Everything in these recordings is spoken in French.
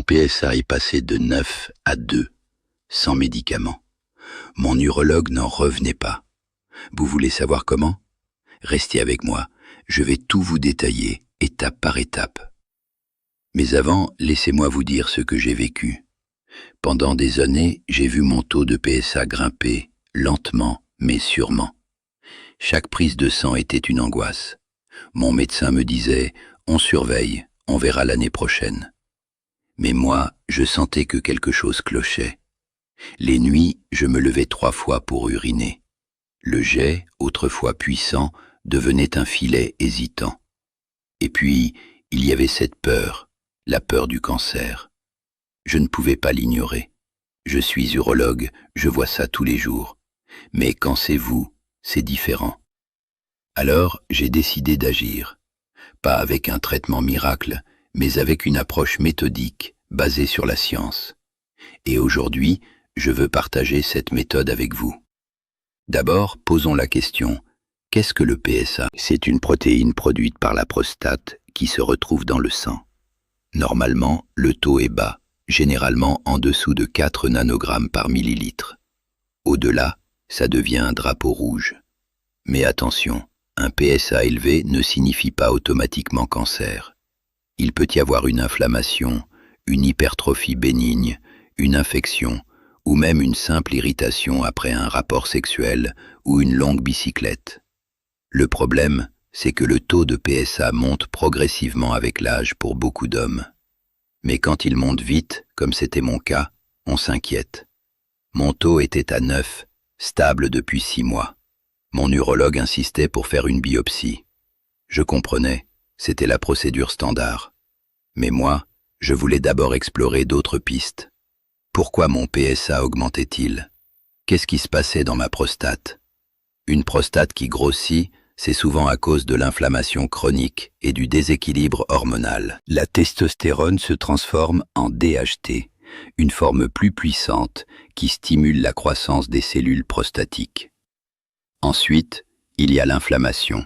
PSA est passé de 9 à 2, sans médicaments. Mon urologue n'en revenait pas. Vous voulez savoir comment? Restez avec moi, je vais tout vous détailler, étape par étape. Mais avant, laissez-moi vous dire ce que j'ai vécu. Pendant des années, j'ai vu mon taux de PSA grimper, lentement, mais sûrement. Chaque prise de sang était une angoisse. Mon médecin me disait « On surveille, on verra l'année prochaine ». Mais moi, je sentais que quelque chose clochait. Les nuits, je me levais 3 fois pour uriner. Le jet, autrefois puissant, devenait un filet hésitant. Et puis, il y avait cette peur, la peur du cancer. Je ne pouvais pas l'ignorer. Je suis urologue, je vois ça tous les jours. Mais quand c'est vous, c'est différent. Alors, j'ai décidé d'agir. Pas avec un traitement miracle, mais avec une approche méthodique, basée sur la science. Et aujourd'hui, je veux partager cette méthode avec vous. D'abord, posons la question, qu'est-ce que le PSA? C'est une protéine produite par la prostate qui se retrouve dans le sang. Normalement, le taux est bas, généralement en dessous de 4 nanogrammes par millilitre. Au-delà, ça devient un drapeau rouge. Mais attention, un PSA élevé ne signifie pas automatiquement cancer. Il peut y avoir une inflammation, une hypertrophie bénigne, une infection, ou même une simple irritation après un rapport sexuel ou une longue bicyclette. Le problème, c'est que le taux de PSA monte progressivement avec l'âge pour beaucoup d'hommes. Mais quand il monte vite, comme c'était mon cas, on s'inquiète. Mon taux était à 9, stable depuis 6 mois. Mon urologue insistait pour faire une biopsie. Je comprenais, c'était la procédure standard. Mais moi, je voulais d'abord explorer d'autres pistes. Pourquoi mon PSA augmentait-il? Qu'est-ce qui se passait dans ma prostate? Une prostate qui grossit, c'est souvent à cause de l'inflammation chronique et du déséquilibre hormonal. La testostérone se transforme en DHT, une forme plus puissante qui stimule la croissance des cellules prostatiques. Ensuite, il y a l'inflammation,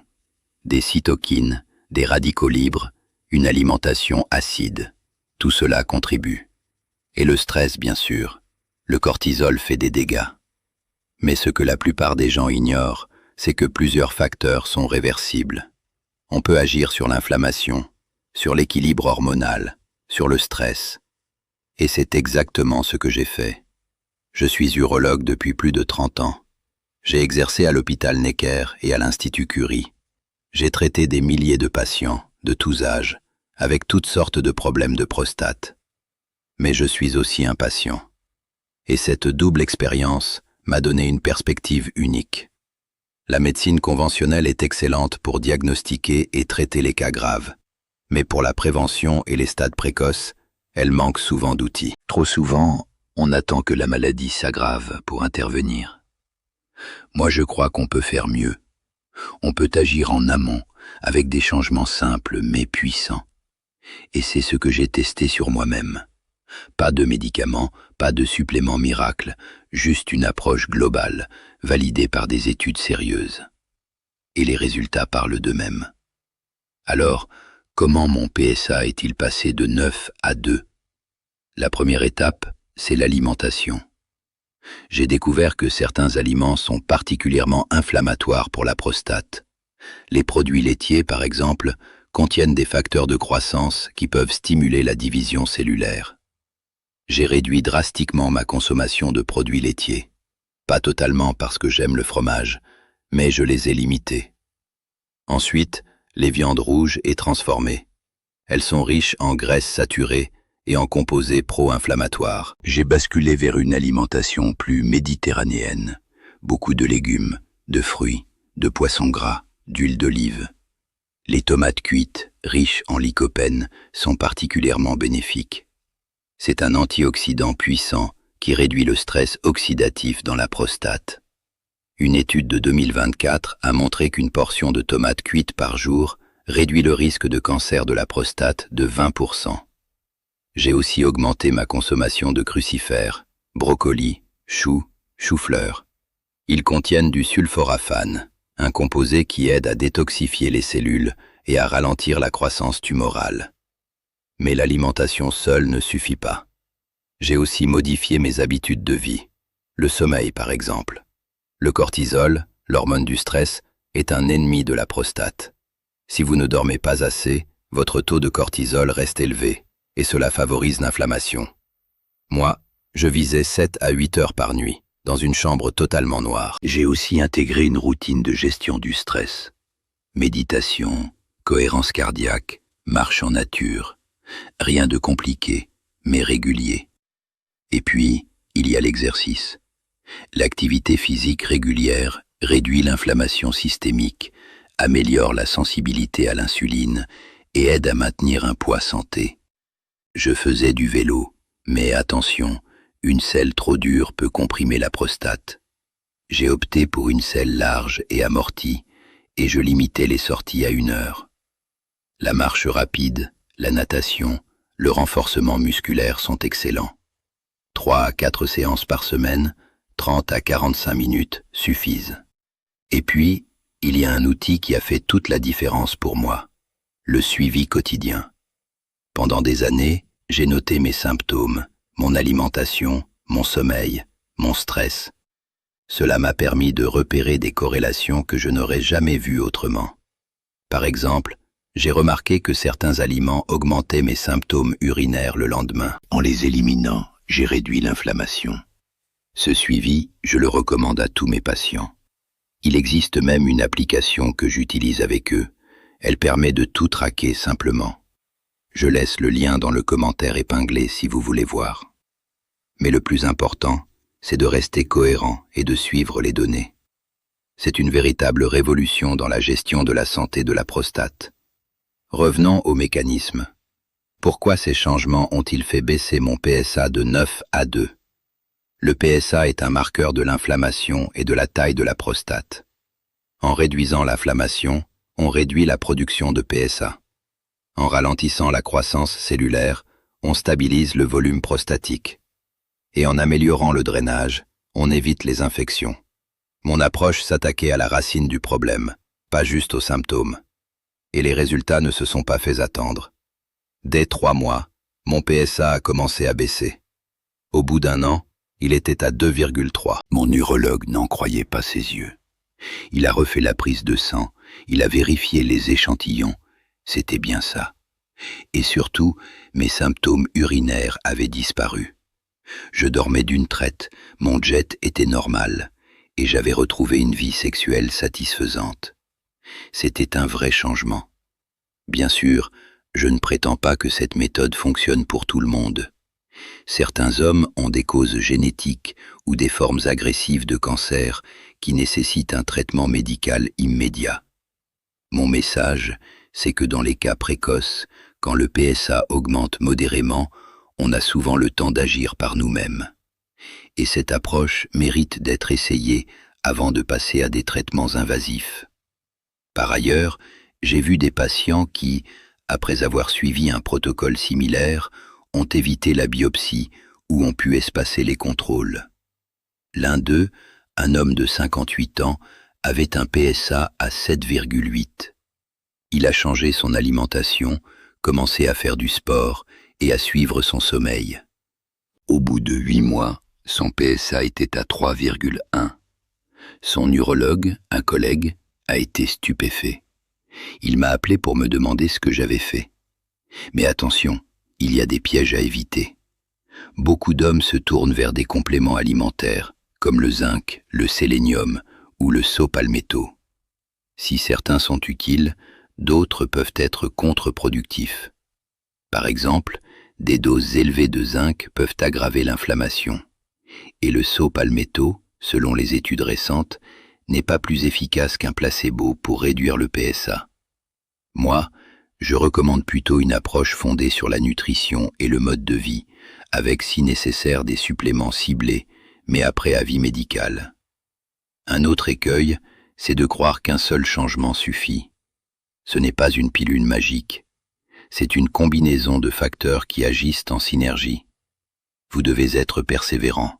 des cytokines, des radicaux libres, une alimentation acide. Tout cela contribue. Et le stress, bien sûr. Le cortisol fait des dégâts. Mais ce que la plupart des gens ignorent, c'est que plusieurs facteurs sont réversibles. On peut agir sur l'inflammation, sur l'équilibre hormonal, sur le stress. Et c'est exactement ce que j'ai fait. Je suis urologue depuis plus de 30 ans. J'ai exercé à l'hôpital Necker et à l'Institut Curie. J'ai traité des milliers de patients, de tous âges, avec toutes sortes de problèmes de prostate. Mais je suis aussi un patient. Et cette double expérience m'a donné une perspective unique. La médecine conventionnelle est excellente pour diagnostiquer et traiter les cas graves. Mais pour la prévention et les stades précoces, elle manque souvent d'outils. Trop souvent, on attend que la maladie s'aggrave pour intervenir. Moi, je crois qu'on peut faire mieux. On peut agir en amont, avec des changements simples mais puissants. Et c'est ce que j'ai testé sur moi-même. Pas de médicaments, pas de suppléments miracles, juste une approche globale, validée par des études sérieuses. Et les résultats parlent d'eux-mêmes. Alors, comment mon PSA est-il passé de 9 à 2? La première étape, c'est l'alimentation. J'ai découvert que certains aliments sont particulièrement inflammatoires pour la prostate. Les produits laitiers, par exemple, contiennent des facteurs de croissance qui peuvent stimuler la division cellulaire. J'ai réduit drastiquement ma consommation de produits laitiers. Pas totalement parce que j'aime le fromage, mais je les ai limités. Ensuite, les viandes rouges et transformées. Elles sont riches en graisses saturées et en composés pro-inflammatoires. J'ai basculé vers une alimentation plus méditerranéenne. Beaucoup de légumes, de fruits, de poissons gras, d'huile d'olive. Les tomates cuites, riches en lycopène, sont particulièrement bénéfiques. C'est un antioxydant puissant qui réduit le stress oxydatif dans la prostate. Une étude de 2024 a montré qu'une portion de tomates cuites par jour réduit le risque de cancer de la prostate de 20%. J'ai aussi augmenté ma consommation de crucifères, brocolis, choux, choux-fleurs. Ils contiennent du sulforaphane, un composé qui aide à détoxifier les cellules et à ralentir la croissance tumorale. Mais l'alimentation seule ne suffit pas. J'ai aussi modifié mes habitudes de vie. Le sommeil, par exemple. Le cortisol, l'hormone du stress, est un ennemi de la prostate. Si vous ne dormez pas assez, votre taux de cortisol reste élevé, et cela favorise l'inflammation. Moi, je visais 7 à 8 heures par nuit, dans une chambre totalement noire. J'ai aussi intégré une routine de gestion du stress. Méditation, cohérence cardiaque, marche en nature. Rien de compliqué, mais régulier. Et puis, il y a l'exercice. L'activité physique régulière réduit l'inflammation systémique, améliore la sensibilité à l'insuline et aide à maintenir un poids santé. Je faisais du vélo, mais attention, une selle trop dure peut comprimer la prostate. J'ai opté pour une selle large et amortie, et je limitais les sorties à 1 heure. La marche rapide, la natation, le renforcement musculaire sont excellents. 3 à 4 séances par semaine, 30 à 45 minutes suffisent. Et puis, il y a un outil qui a fait toute la différence pour moi, le suivi quotidien. Pendant des années, j'ai noté mes symptômes, mon alimentation, mon sommeil, mon stress. Cela m'a permis de repérer des corrélations que je n'aurais jamais vues autrement. Par exemple, j'ai remarqué que certains aliments augmentaient mes symptômes urinaires le lendemain. En les éliminant, j'ai réduit l'inflammation. Ce suivi, je le recommande à tous mes patients. Il existe même une application que j'utilise avec eux. Elle permet de tout traquer simplement. Je laisse le lien dans le commentaire épinglé si vous voulez voir. Mais le plus important, c'est de rester cohérent et de suivre les données. C'est une véritable révolution dans la gestion de la santé de la prostate. Revenons au mécanisme. Pourquoi ces changements ont-ils fait baisser mon PSA de 9 à 2? Le PSA est un marqueur de l'inflammation et de la taille de la prostate. En réduisant l'inflammation, on réduit la production de PSA. En ralentissant la croissance cellulaire, on stabilise le volume prostatique. Et en améliorant le drainage, on évite les infections. Mon approche s'attaquait à la racine du problème, pas juste aux symptômes. Et les résultats ne se sont pas fait attendre. Dès 3 mois, mon PSA a commencé à baisser. Au bout d'1 an, il était à 2,3. Mon urologue n'en croyait pas ses yeux. Il a refait la prise de sang, il a vérifié les échantillons, c'était bien ça. Et surtout, mes symptômes urinaires avaient disparu. Je dormais d'une traite, mon jet était normal, et j'avais retrouvé une vie sexuelle satisfaisante. C'était un vrai changement. Bien sûr, je ne prétends pas que cette méthode fonctionne pour tout le monde. Certains hommes ont des causes génétiques ou des formes agressives de cancer qui nécessitent un traitement médical immédiat. Mon message, c'est que dans les cas précoces, quand le PSA augmente modérément, on a souvent le temps d'agir par nous-mêmes. Et cette approche mérite d'être essayée avant de passer à des traitements invasifs. Par ailleurs, j'ai vu des patients qui, après avoir suivi un protocole similaire, ont évité la biopsie ou ont pu espacer les contrôles. L'un d'eux, un homme de 58 ans, avait un PSA à 7,8. Il a changé son alimentation, commencé à faire du sport et à suivre son sommeil. Au bout de 8 mois, son PSA était à 3,1. Son urologue, un collègue, a été stupéfait. Il m'a appelé pour me demander ce que j'avais fait. Mais attention, il y a des pièges à éviter. Beaucoup d'hommes se tournent vers des compléments alimentaires, comme le zinc, le sélénium ou le saut-palmetto. Si certains sont utiles, d'autres peuvent être contre-productifs. Par exemple, des doses élevées de zinc peuvent aggraver l'inflammation. Et le saut-palmetto, selon les études récentes, n'est pas plus efficace qu'un placebo pour réduire le PSA. Moi, je recommande plutôt une approche fondée sur la nutrition et le mode de vie, avec si nécessaire des suppléments ciblés, mais après avis médical. Un autre écueil, c'est de croire qu'un seul changement suffit. Ce n'est pas une pilule magique. C'est une combinaison de facteurs qui agissent en synergie. Vous devez être persévérant.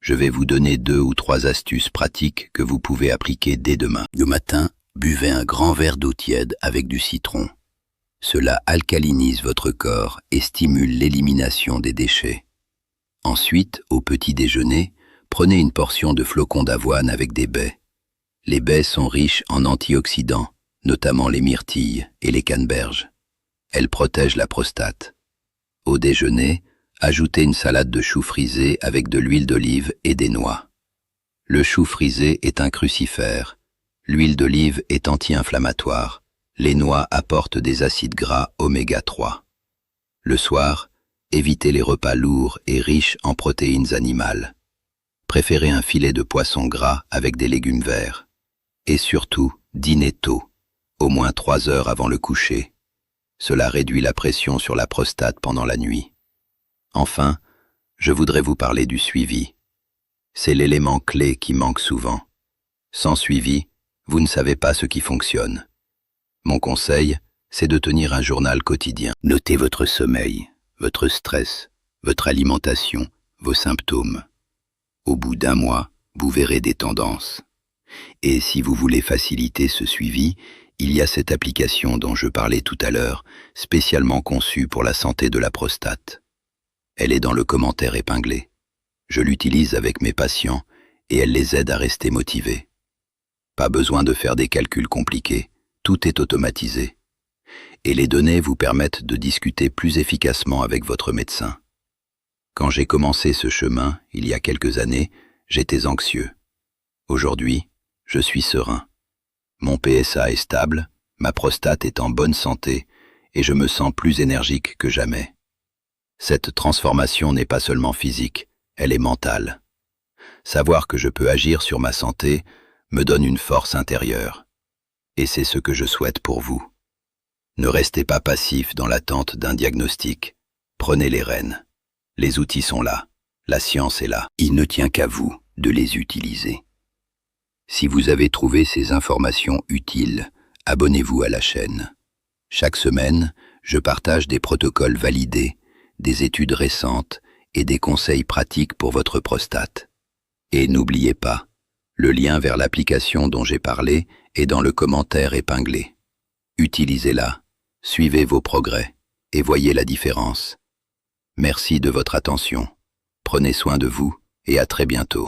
Je vais vous donner 2 ou 3 astuces pratiques que vous pouvez appliquer dès demain. Le matin, buvez un grand verre d'eau tiède avec du citron. Cela alcalinise votre corps et stimule l'élimination des déchets. Ensuite, au petit déjeuner, prenez une portion de flocons d'avoine avec des baies. Les baies sont riches en antioxydants, notamment les myrtilles et les canneberges. Elles protègent la prostate. Au déjeuner, ajoutez une salade de choux frisés avec de l'huile d'olive et des noix. Le chou frisé est un crucifère. L'huile d'olive est anti-inflammatoire. Les noix apportent des acides gras oméga 3. Le soir, évitez les repas lourds et riches en protéines animales. Préférez un filet de poisson gras avec des légumes verts. Et surtout, dînez tôt, au moins 3 heures avant le coucher. Cela réduit la pression sur la prostate pendant la nuit. Enfin, je voudrais vous parler du suivi. C'est l'élément clé qui manque souvent. Sans suivi, vous ne savez pas ce qui fonctionne. Mon conseil, c'est de tenir un journal quotidien. Notez votre sommeil, votre stress, votre alimentation, vos symptômes. Au bout d'1 mois, vous verrez des tendances. Et si vous voulez faciliter ce suivi, il y a cette application dont je parlais tout à l'heure, spécialement conçue pour la santé de la prostate. Elle est dans le commentaire épinglé. Je l'utilise avec mes patients et elle les aide à rester motivés. Pas besoin de faire des calculs compliqués, tout est automatisé. Et les données vous permettent de discuter plus efficacement avec votre médecin. Quand j'ai commencé ce chemin, il y a quelques années, j'étais anxieux. Aujourd'hui, je suis serein. Mon PSA est stable, ma prostate est en bonne santé et je me sens plus énergique que jamais. Cette transformation n'est pas seulement physique, elle est mentale. Savoir que je peux agir sur ma santé me donne une force intérieure. Et c'est ce que je souhaite pour vous. Ne restez pas passif dans l'attente d'un diagnostic. Prenez les rênes. Les outils sont là, la science est là. Il ne tient qu'à vous de les utiliser. Si vous avez trouvé ces informations utiles, abonnez-vous à la chaîne. Chaque semaine, je partage des protocoles validés, des études récentes et des conseils pratiques pour votre prostate. Et n'oubliez pas, le lien vers l'application dont j'ai parlé est dans le commentaire épinglé. Utilisez-la, suivez vos progrès et voyez la différence. Merci de votre attention. Prenez soin de vous et à très bientôt.